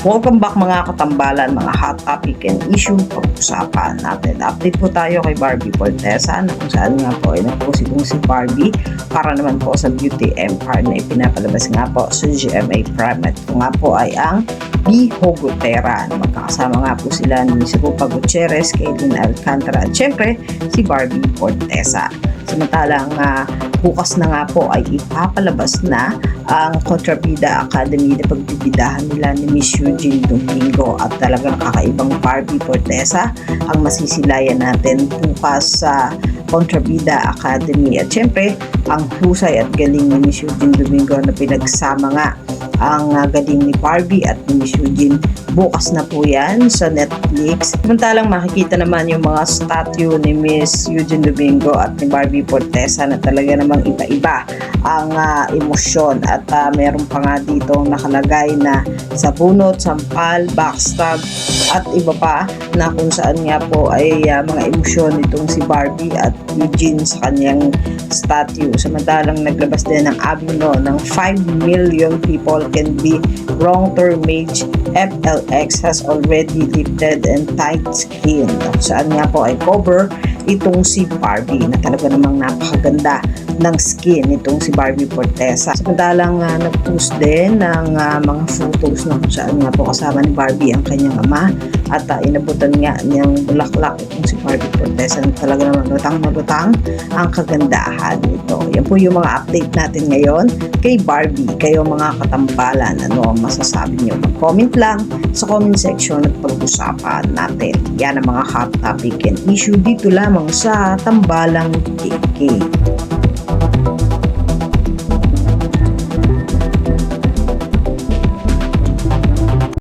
Welcome back mga katambalan, mga hot topic and issue pag-usapan natin. Update po tayo kay Barbie Fortesa na kung saan nga po ay nag-post itong si Barbie para naman po sa beauty empire na ipinapalabas nga po sa GMA Prime. Ito nga po ay ang Bihogotera. Magkakasama nga po sila ni Rupa Gutierrez, Kaylin Alcantara at syempre si Barbie Fortesa. Samantalang bukas na nga po ay ipapalabas na ang Kontrabida Academy na pagbibidahan nila ni Miss Eugene Domingo at talagang kakaibang Barbie Fortesa ang masisilayan natin bukas sa Kontrabida Academy. At syempre, ang husay at galing ni Miss Eugene Domingo na pinagsama nga ang galing ni Barbie at ni Miss Eugene. Bukas na po yan sa Netflix. Samantalang makikita naman yung mga statue ni Miss Eugene Domingo at ni Barbie Fortesa na talaga namang iba-iba ang emosyon at meron pa nga dito nakalagay na sa bunot, sampal, backstab at iba pa na kung saan nga po ay mga emosyon nitong si Barbie at Eugene sa kanyang statue. Samantalang naglabas din ng abino ng 5 million people can be wrong term mage. FLX has already lifted and tight skin. Saan nga po ay cover itong si Barbie na talaga namang napakaganda ng skin itong si Barbie Fortesa. Samantalang nag-post din ng mga photos na kung saan nga po kasama ni Barbie ang kanyang ama at inabutan nga niyang bulaklak itong si Barbie Fortesa na talaga namang lutang-lutang ang kagandahan nito. Yan po yung mga update natin ngayon kay Barbie. Kayo mga katambalan, ano ang masasabi niyo? Mag-comment lang sa comment section at pag-usapan natin. Yan ang mga hot topic and issue dito lamang sa Tambalang KK.